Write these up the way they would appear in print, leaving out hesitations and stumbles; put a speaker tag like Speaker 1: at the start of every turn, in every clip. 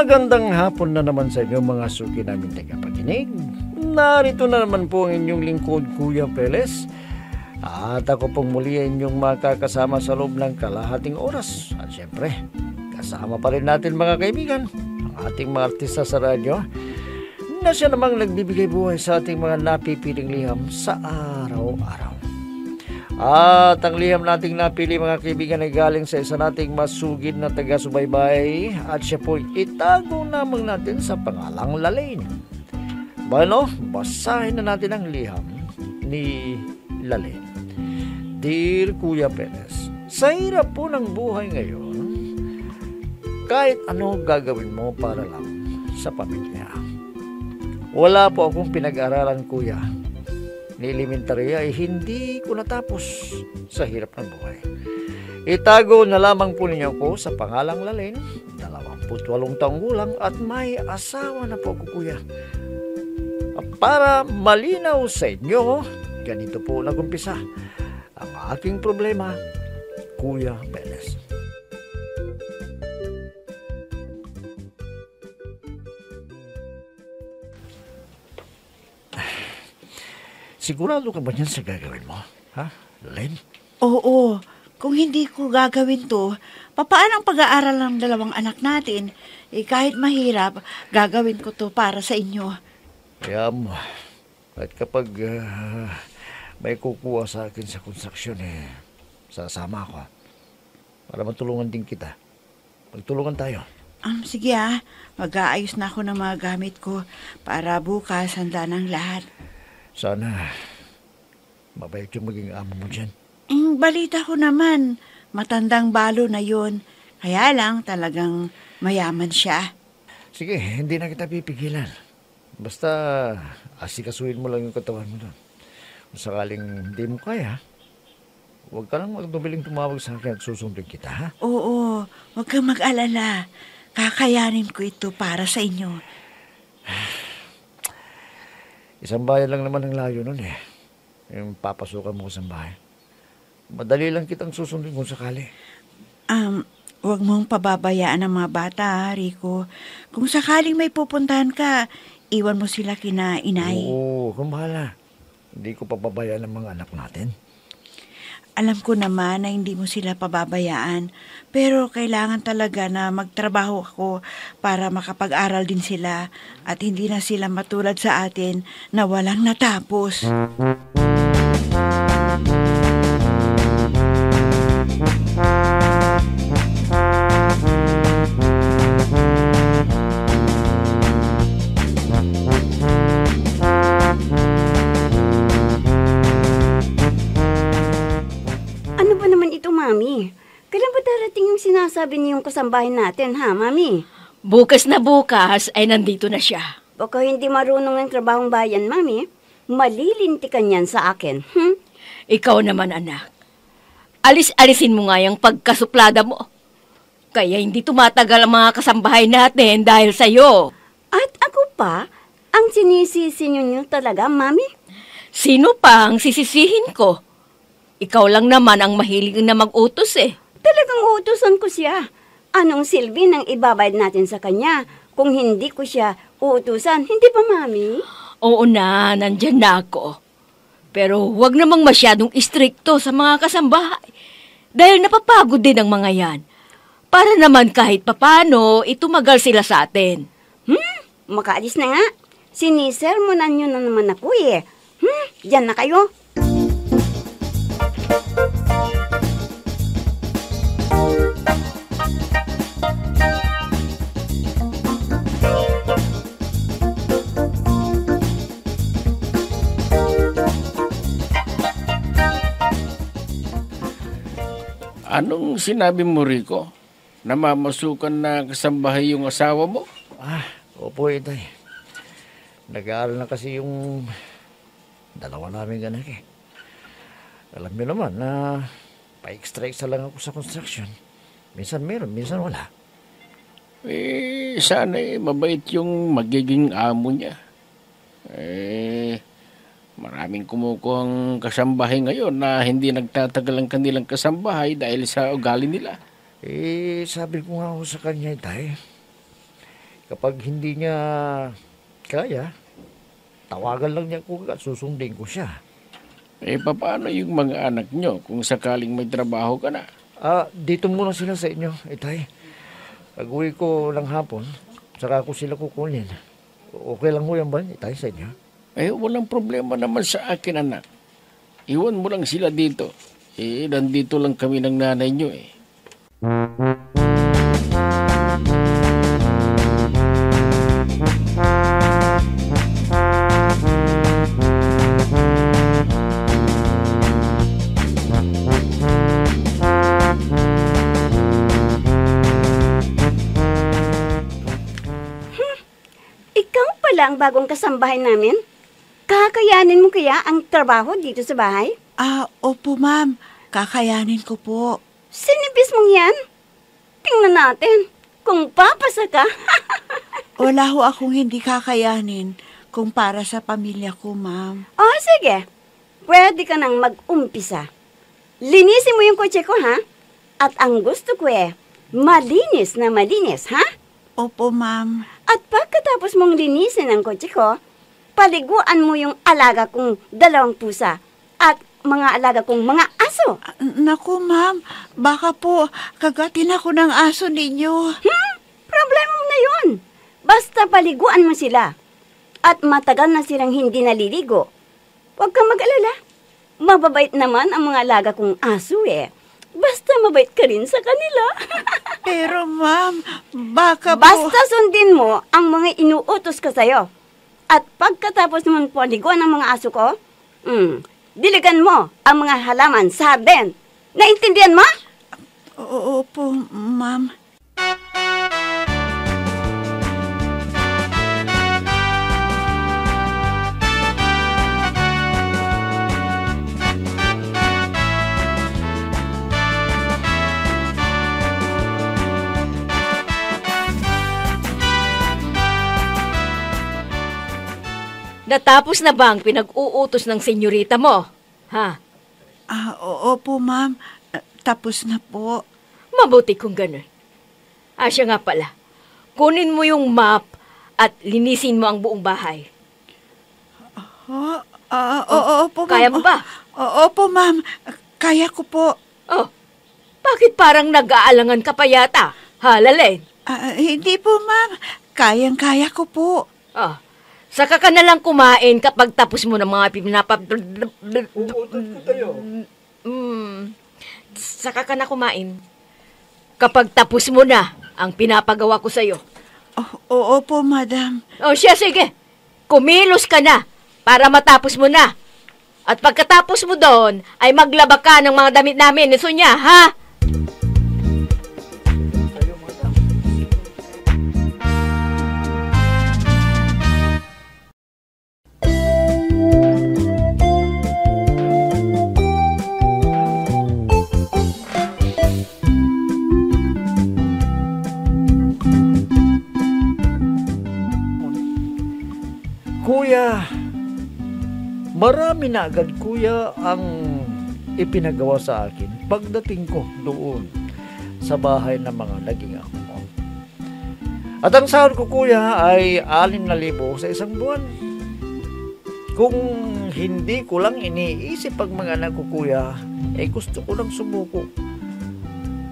Speaker 1: Magandang hapon na naman sa inyo mga suki namin tagapakinig. Narito na naman po ang inyong lingkod, Kuya Peles. At ako pong muli ay inyong makakasama sa loob ng kalahating oras. At syempre, kasama pa rin natin mga kaibigan, ang ating mga artista sa radyo, na siya namang nagbibigay buhay sa ating mga napipiling liham sa araw-araw. At ang liham nating napili mga kaibigan ay galing sa isa nating masugid na taga-subaybay at siya po'y itago naman natin sa pangalang Lalaine. Bueno, basahin na natin ang liham ni Lalaine. Dear Kuya Perez, sa hirap po ng buhay ngayon, kahit ano gagawin mo para lang sa pamilya. Wala po akong pinag-aralan, Kuya. Ni elementarya ay hindi ko natapos sa hirap ng buhay. Itago na lamang po ninyo ko sa pangalang Lalaine, 28 taong gulang at may asawa na po ako, Kuya. Para malinaw sa inyo, ganito po nagumpisa ang aking problema, Kuya Perez. Sigurado ka ba niyan sa gagawin mo? Ha, Lalaine?
Speaker 2: Oo, kung hindi ko gagawin to, papaano ang pag-aaral ng dalawang anak natin? Kahit mahirap, gagawin ko to para sa inyo.
Speaker 1: Kaya mo, at kapag may kukuha sa akin sa konstruksyon, sasama ako. Para matulungan din kita. Magtulungan tayo.
Speaker 2: Sige mag-aayos na ako ng mga gamit ko para bukas handa ng lahat.
Speaker 1: Sana mabait yung maging amo mo dyan.
Speaker 2: Balita ko naman, matandang balo na yun. Kaya lang talagang mayaman siya.
Speaker 1: Sige, hindi na kita pipigilan. Basta asikasuhin mo lang yung katawan mo doon. Kung sakaling hindi mo kaya, huwag ka lang magdubiling tumawag sa akin at susundin kita, ha?
Speaker 2: Oo, huwag kang mag-alala. Kakayanin ko ito para sa inyo.
Speaker 1: Isang bayan lang naman ang layo nun yung papasukan mo sa bahay. Madali lang kitang susundin kung sakali.
Speaker 2: Huwag mong pababayaan ang mga bata, Rico. Kung sakaling may pupuntahan ka, iwan mo sila kina inay.
Speaker 1: Oo, kung bahala. Hindi ko pababayaan ang mga anak natin.
Speaker 2: Alam ko naman na hindi mo sila pababayaan, pero kailangan talaga na magtrabaho ako para makapag-aral din sila at hindi na sila matulad sa atin na walang natapos.
Speaker 3: Mami, kailan ba darating yung sinasabi niyong kasambahay natin, ha, Mami?
Speaker 4: Bukas na bukas ay nandito na siya.
Speaker 3: Baka hindi marunong ng trabahong bayan, Mami. Malilintikan yan sa akin,
Speaker 4: Ikaw naman, anak. Alis-alisin mo nga yung pagkasuplada mo. Kaya hindi tumatagal ang mga kasambahay natin dahil sa'yo.
Speaker 3: At ako pa, ang sinisisi niyo talaga, Mami?
Speaker 4: Sino pa ang sisisihin ko? Ikaw lang naman ang mahilig na mag-utos
Speaker 3: Talagang utusan ko siya. Anong silbi ng ibabayad natin sa kanya? Kung hindi ko siya uutusan, hindi ba, Mami?
Speaker 4: Oo na, nandyan na ako. Pero huwag namang masyadong istrikto sa mga kasambahay. Dahil napapagod din ang mga yan. Para naman kahit papano, itumagal sila sa atin.
Speaker 3: Makaalis na nga. Sinisermonan nyo na naman ako Diyan na kayo.
Speaker 5: Anong sinabi mo, Rico? Namamasukan na kasambahay yung asawa mo?
Speaker 1: Opo, Itay. Nag-aaral na kasi yung dalawa namin anak Alam niyo naman na pa-extra lang ako sa construction. Minsan meron, minsan wala.
Speaker 5: Sana mabait yung magiging amo niya. Maraming kumukuhang kasambahay ngayon na hindi nagtatagal ang kanilang kasambahay dahil sa ugali nila.
Speaker 1: Sabi ko nga ako sa kanya, Itay, Kapag hindi niya kaya, tawagan lang niya ako at susundin ko siya.
Speaker 5: Paano yung mga anak nyo kung sakaling may trabaho ka na?
Speaker 1: Dito muna sila sa inyo, itay. Pag-uwi ko ng hapon, saka ko sila kukunin. Okay lang mo yan ba, itay, sa inyo?
Speaker 5: Walang problema naman sa akin, anak. Iwan mo lang sila dito. Nandito lang kami ng nanay nyo eh.
Speaker 3: Ikaw pala ang bagong kasambahay namin? Kakayanin mo kaya ang trabaho dito sa bahay?
Speaker 2: Opo ma'am. Kakayanin ko po.
Speaker 3: Sinibis mong yan? Tingnan natin kung papasa ka.
Speaker 2: Wala ho akong hindi kakayanin kung para sa pamilya ko, ma'am.
Speaker 3: Sige. Pwede ka nang mag-umpisa. Linisin mo yung kotse ko, ha? At ang gusto ko malinis na malinis, ha?
Speaker 2: Opo, ma'am.
Speaker 3: At pagkatapos mong linisin ang kotse ko, paliguan mo yung alaga kong 2 pusa at mga alaga kong mga aso.
Speaker 2: Naku, ma'am. Baka po kagatin ako ng aso ninyo.
Speaker 3: Problema mo na yun. Basta paliguan mo sila. At matagal na silang hindi naliligo. Huwag kang mag-alala. Mababait naman ang mga alaga kong aso Basta mabait ka rin sa kanila.
Speaker 2: Pero, ma'am, baka po...
Speaker 3: Basta sundin mo ang mga inuutos ko sa'yo. At pagkatapos naman paliguan ng mga aso ko, diligan mo ang mga halaman sa hardin. Naintindihan mo?
Speaker 2: Opo, ma'am.
Speaker 4: Natapos na ba ang pinag-uutos ng senyorita mo? Ha?
Speaker 2: Opo, ma'am. Tapos na po.
Speaker 4: Mabuti kung ganun. Siya nga pala. Kunin mo yung map at linisin mo ang buong bahay.
Speaker 2: Opo, ma'am.
Speaker 4: Kaya mo ba?
Speaker 2: Opo, ma'am. Kaya ko po.
Speaker 4: Bakit parang nag-aalangan ka pa yata? Ha, Lalay?
Speaker 2: Hindi po, ma'am. Kayang-kaya ko po.
Speaker 4: Saka ka na lang kumain kapag tapos mo ng mga
Speaker 1: Uutot ko tayo.
Speaker 4: Saka ka na kumain kapag tapos mo na ang pinapagawa ko sa'yo.
Speaker 2: Opo, madam.
Speaker 4: Siya, sige. Kumilos ka na para matapos mo na. At pagkatapos mo doon, ay maglaba ka ng mga damit namin ni Sonia, ha?
Speaker 1: Kuya, marami na agad kuya ang ipinagawa sa akin pagdating ko doon sa bahay ng mga naging ako. At ang sahod ko kuya ay 6,000 sa isang buwan. Kung hindi ko lang iniisip ang mga anak ko kuya, gusto ko lang sumuko.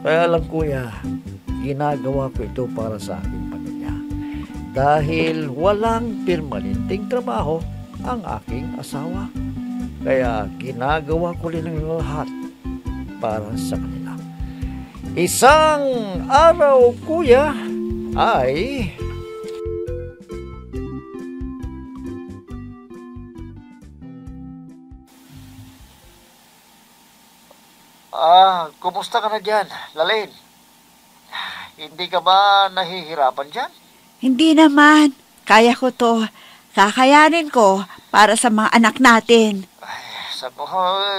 Speaker 1: Kaya lang kuya, ginagawa ko ito para sa aking pamilya. Dahil walang permanenteng trabaho ang aking asawa. Kaya ginagawa ko rin ang lahat para sa kanila. Isang araw, kuya, ay... kumusta ka na dyan, Lalene? Hindi ka ba nahihirapan dyan?
Speaker 2: Hindi naman. Kaya ko to. Kakayanin ko para sa mga anak natin.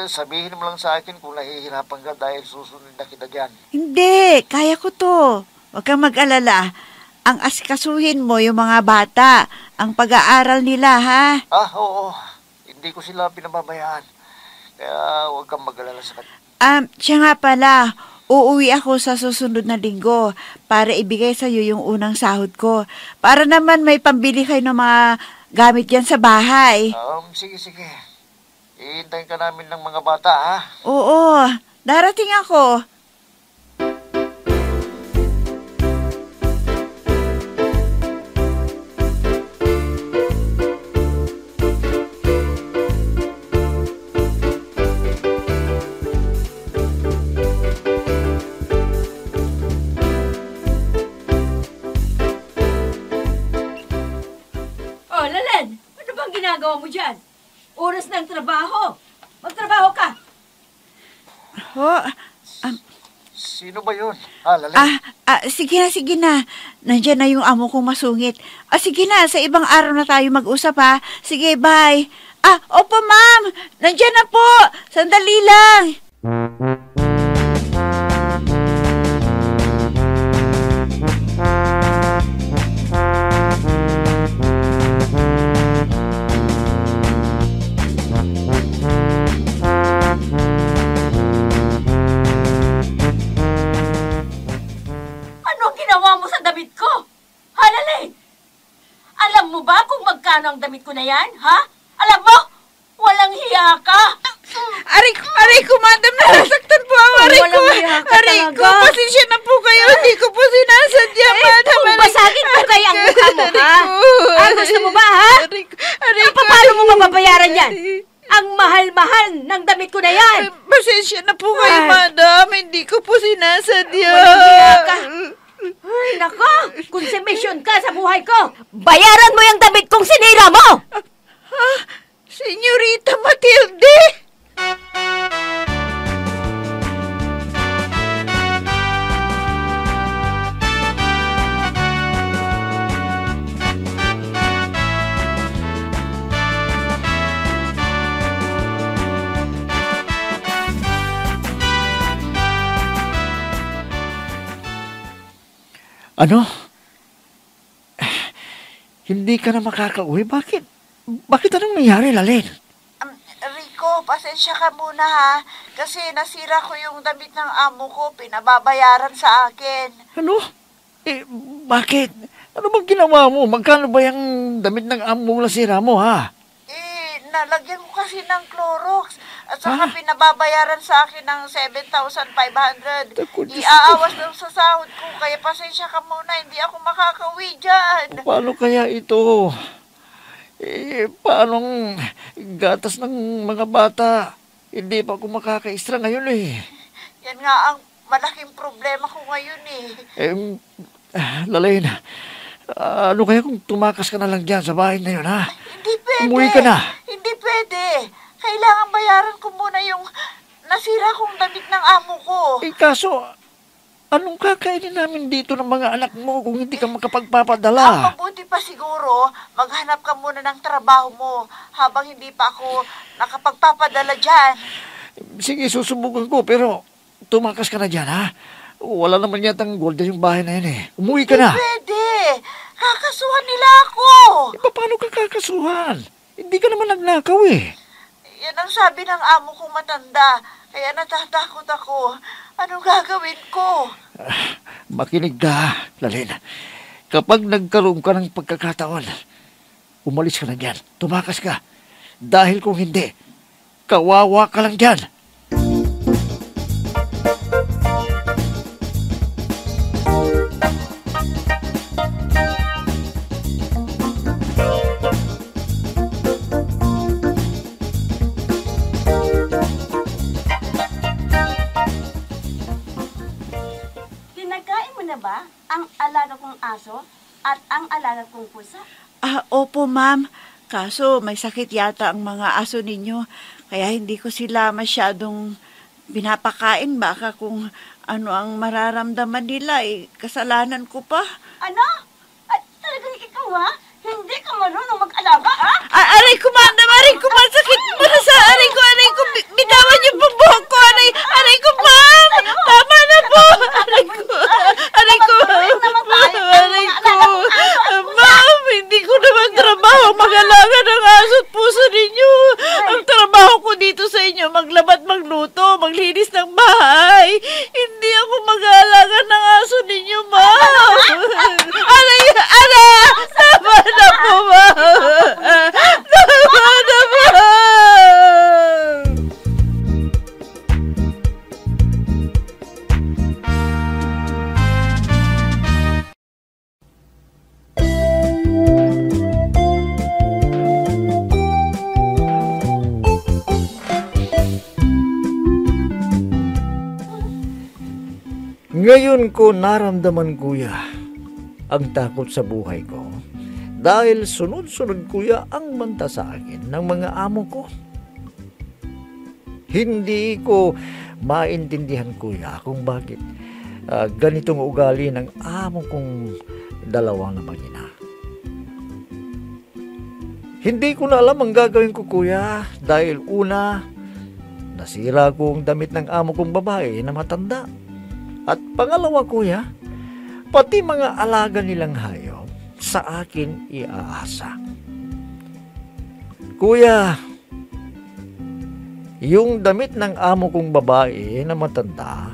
Speaker 1: Sabihin mo lang sa akin kung nahihirapan ka dahil susunod na kita dyan.
Speaker 2: Hindi. Kaya ko to. Huwag kang mag-alala. Ang asikasuhin mo yung mga bata. Ang pag-aaral nila, ha?
Speaker 1: Oo. Hindi ko sila pinababayaan. Kaya huwag kang mag-alala sa kanila.
Speaker 2: Siya nga pala. uuwi ako sa susunod na linggo para ibigay sa iyo yung unang sahod ko. Para naman may pambili kayo ng mga gamit yan sa bahay.
Speaker 1: Sige. Iintayin ka namin ng mga bata, ha?
Speaker 2: Oo, darating ako.
Speaker 4: Oh, Lalen, ano bang ginagawa mo dyan? Oras ng trabaho. Magtrabaho ka.
Speaker 2: Ho,
Speaker 1: Sino ba yun? Lalay.
Speaker 2: sige na. Nandiyan na yung amo kong masungit. Sige na, sa ibang araw na tayo mag-usap ha. Sige, bye. Opo ma'am, nandiyan na po. Sandali lang.
Speaker 4: Ano ang ginawa mo sa damit ko? Halalay! Alam mo ba kung magkano ang damit ko na yan, ha? Alam mo? Walang hiya ka!
Speaker 2: Aray ko, madam, nasasaktan po ako. Aray ko,
Speaker 4: Walang hiya ka talaga.
Speaker 2: pasensya na po kayo. Hindi ko po sinasadya, madam.
Speaker 3: Kung basagin ko kaya ang mukha mo, ha? Gusto mo ba, ha?
Speaker 2: Aray ko.
Speaker 3: Paano mo mababayaran yan? Ang mahal-mahal ng damit ko na yan!
Speaker 2: Pasensya na po kayo, madam. Hindi ko po sinasadya.
Speaker 3: Walang hiya ka. Ay, nako! Konsumisyon ka sa buhay ko! Bayaran mo yung damit kong sinira mo!
Speaker 2: Senyorita Matilde!
Speaker 1: Ano? Hindi ka na makakauwi? Bakit? Bakit anong nangyari, Lalin?
Speaker 2: Rico, pasensya ka muna ha. Kasi nasira ko yung damit ng amo ko. Pinababayaran sa akin.
Speaker 1: Ano? Bakit? Ano bang ginawa mo? Magkano ba yung damit ng amo na sira mo, ha?
Speaker 2: Nalagyan ko kasi ng Clorox. At saka pinababayaran sa akin ng 7,500.
Speaker 1: Naku, Diyos
Speaker 2: Iaawas daw sa sahod ko. Kaya pasensya ka muna. Hindi ako makakauwi dyan.
Speaker 1: Paano kaya ito? Paanong gatas ng mga bata? Hindi pa ako makakaistra ngayon eh.
Speaker 2: Yan nga ang malaking problema ko ngayon eh.
Speaker 1: Lalin, ano kaya kung tumakas ka na lang dyan sa bahay na yun, ha?
Speaker 2: Hindi pwede.
Speaker 1: Umuwi ka na.
Speaker 2: Hindi pwede. Kailangan bayaran ko muna yung nasira kong damit ng amo ko.
Speaker 1: Kaso, anong kakainin namin dito ng mga anak mo kung hindi ka
Speaker 2: Ang
Speaker 1: makapagpapadala?
Speaker 2: mabuti pa siguro, maghanap ka muna ng trabaho mo habang hindi pa ako nakapagpapadala dyan.
Speaker 1: Sige, susubukan ko, pero tumakas ka na dyan, ha? Wala naman yatang golden yung bahay na yun eh. Umuwi ka na.
Speaker 2: Pwede. Kakasuhan nila ako.
Speaker 1: Paano ka kakasuhan? Hindi ka naman nagnakaw eh.
Speaker 2: Yan ang sabi ng amo kong matanda. Kaya natatakot ako. Anong gagawin ko?
Speaker 1: Makinig ka, Lalin. Kapag nagkaroon ka ng pagkakataon, umalis ka na dyan. Tumakas ka. Dahil kung hindi, kawawa ka lang dyan.
Speaker 3: Pinagkain mo na ba ang alaga kong aso at ang alaga kong pusa?
Speaker 2: Opo, ma'am. Kaso may sakit yata ang mga aso ninyo. Kaya hindi ko sila masyadong pinapakain. Baka kung ano ang mararamdaman nila, kasalanan ko pa.
Speaker 3: Ano? At talagang ikaw ha? Hindi ka marunong mag-alaga ha?
Speaker 2: Aray ko, madam! Aray ko, masakit mo na sa aray ko! Bitawan niyo po buhok ko! Aray ko, ma'am! Tama na po! Aray ko! Aray ko! Aray ko! Ma'am, hindi ko naman trabaho mag-alaga ng aso at puso ninyo. Ang trabaho ko dito sa inyo, maglabat, magluto, maglinis ng bahay. Hindi
Speaker 1: Ngayon ko naramdaman, kuya, ang takot sa buhay ko. Dahil sunod-sunod, kuya, ang manta sa akin ng mga amo ko. Hindi ko maintindihan, kuya, kung bakit ganitong ugali ng amo kong dalawang na mag-ina. Hindi ko na alam ang gagawin ko, kuya, dahil una, nasira ko ang damit ng amo kong babae na matanda. At pangalawa, kuya, pati mga alaga nilang hayop sa akin iaasa. Kuya, yung damit ng amo kong babae na matanda,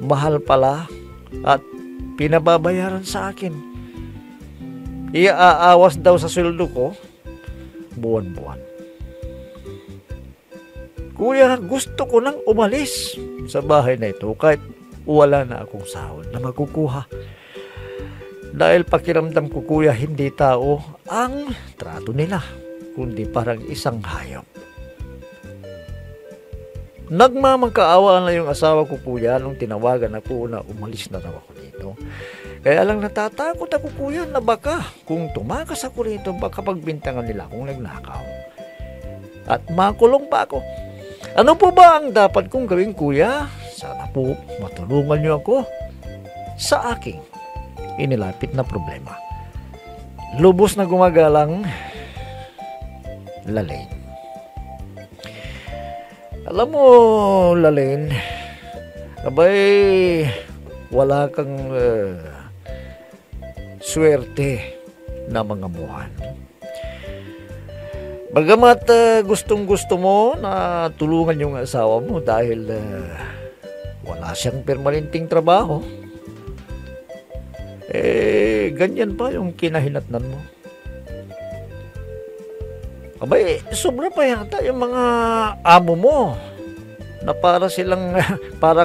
Speaker 1: mahal pala at pinababayaran sa akin. Iaawas daw sa sweldo ko buwan-buwan. Kuya, gusto ko nang umalis sa bahay na ito kahit wala na akong sahod na makukuha. Dahil pakiramdam ko, kuya, hindi tao ang trato nila, kundi parang isang hayop. Nagmamakaawa na yung asawa ko, kuya, nung tinawagan ako na umalis na raw ako dito. Kaya lang natatakot ako, kuya, na baka kung tumakas ako rito, baka pagbintangan nila akong nagnakaw. At makulong pa ako. Ano po ba ang dapat kong gawin, kuya? Sana po matulungan niyo ako sa aking inilapit na problema. Lubos na gumagalang, Lalaine. Alam mo, Lalaine, abay, wala kang swerte na mga buwan. Bagamat gustong-gusto mo na tulungan yung asawa mo dahil wala siyang permanenteng trabaho, ganyan pa yung kinahinatnan mo. Abay, sobra pa yata yung mga amo mo na para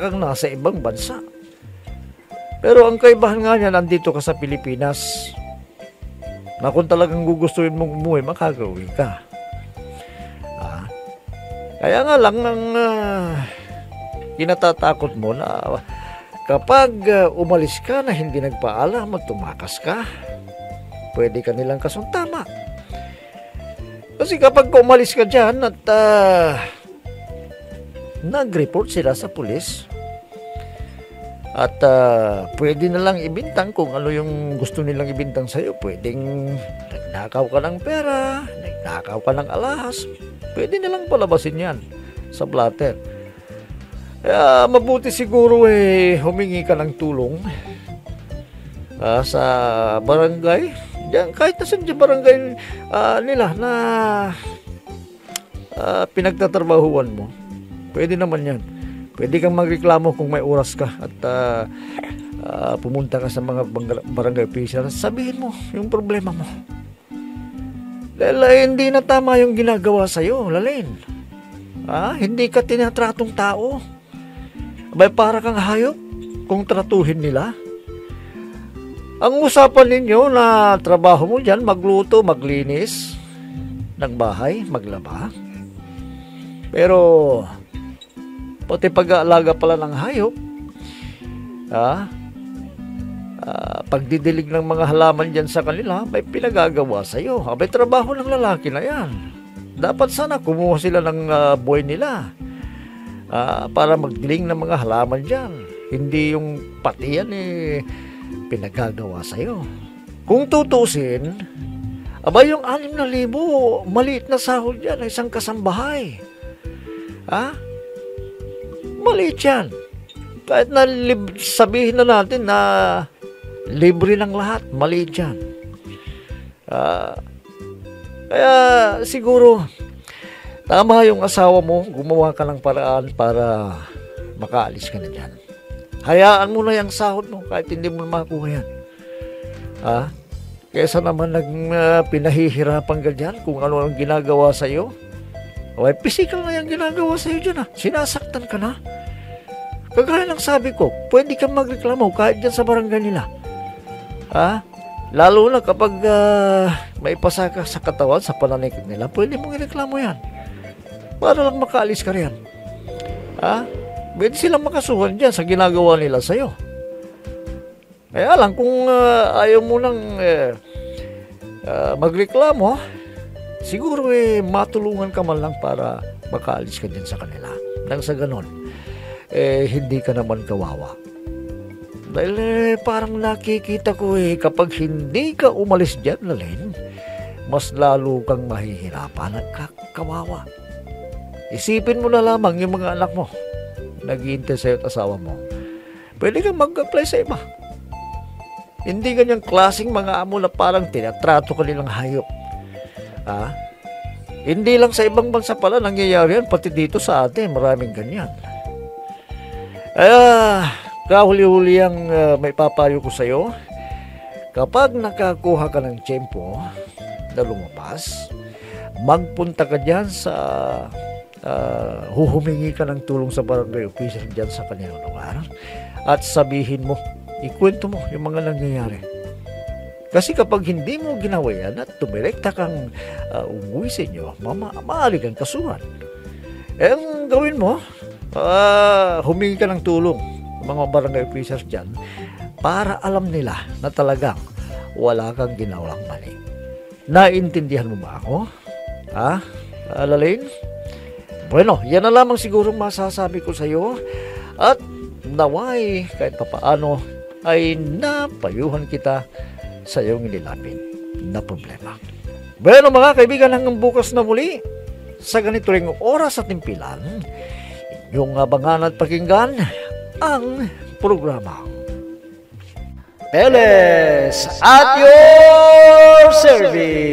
Speaker 1: kang nasa ibang bansa. Pero ang kaibahan nga niya, nandito ka sa Pilipinas, na kung talagang gugustuhin mong umuwi, makagawi ka. Kaya nga lang nang kinatatakot mo na kapag umalis ka na hindi nagpaalam at tumakas ka, pwede ka nilang kasuntama. Kasi kapag umalis ka dyan at nag-report sila sa pulis, at pwede na lang ibintang kung ano yung gusto nilang ibintang sa'yo. Pwedeng nagnakaw ka ng pera, nagnakaw ka ng alahas, pwede nilang palabasin yan sa blatter. Kaya mabuti siguro humingi ka ng tulong sa barangay. Diyan, kahit nasan dyan barangay nila na pinagtatrabahuan mo. Pwede naman yan. Pwede kang magreklamo kung may oras ka at pumunta ka sa mga barangay official. Sabihin mo yung problema mo. Dahil hindi na tama yung ginagawa sa'yo, Lalaine. Hindi ka tinatratong tao. Abay, para kang hayop kung tratuhin nila. Ang usapan ninyo na trabaho mo dyan, magluto, maglinis ng bahay, maglaba. Pero pati pag-aalaga pala ng hayop, pagdidilig ng mga halaman dyan sa kanila, may pinagagawa sa'yo. Abay, trabaho ng lalaki na yan. Dapat sana kumuha sila ng buhay nila para magdilig ng mga halaman dyan. Hindi yung pati yan pinagagawa sa'yo. Kung tutusin, abay, yung 6,000, maliit na sahod yan, isang kasambahay. Maliit yan. Kahit na sabihin na natin na libre ng lahat, maliit yan. Kaya siguro tama yung asawa mo, gumawa ka ng paraan para makaalis ka na dyan. Hayaan mo na yung sahod mo kahit hindi mo makuha yan. Kesa naman pinahihirapan ka dyan kung ano ang ginagawa sa'yo. Physical na yung ginagawa sa'yo dyan. Sinasaktan ka na. Kagaya ng sabi ko, pwede kang magreklamo kahit dyan sa barangay nila. Lalo na kapag may pasa ka sa katawan, sa pananakit nila, pwede mong ireklamo yan. Para lang makaalis ka riyan. pwede silang makasuhan dyan sa ginagawa nila sa'yo. Kaya lang, kung ayaw mo nang magreklamo, siguro matulungan ka man lang para makaalis ka dyan sa kanila. Nang sa ganon, hindi ka naman kawawa. Dahil parang nakikita ko kapag hindi ka umalis dyan, Lalyn, mas lalo kang mahihirapan at kawawa. Isipin mo na lamang yung mga anak mo, nag-iintay sa'yo at asawa mo. Pwede kang mag-apply sa iba. Hindi ganyang klaseng mga amo na parang tinatrato ka nilang hayop. Hindi lang sa ibang bansa pala nangyayari yan, pati dito sa atin, maraming ganyan. Kahuli-huli ang may papayo ko sa'yo. Kapag nakakuha ka ng tiyempo na lumabas, magpunta ka dyan sa huhumingi ka ng tulong sa barangay official dyan sa kanilang lugar at sabihin mo, ikwento mo yung mga nangyayari. Kasi kapag hindi mo ginawa yan at tumirekta kang umuwi sa inyo, maaari kang kasuhan. Ang gawin mo, humingi ka ng tulong mga barangay officers dyan para alam nila na talagang wala kang ginawang mali. Naintindihan mo ba ako? Lalyn? Bueno, yan na lamang siguro masasabi ko sa iyo at naway kahit papaano ay napayuhan kita sa iyong inilapin na problema. Bueno mga kaibigan, hanggang bukas na muli sa ganito ring oras at timpilan, inyong abangan at pakinggan ang programa Peles at your service.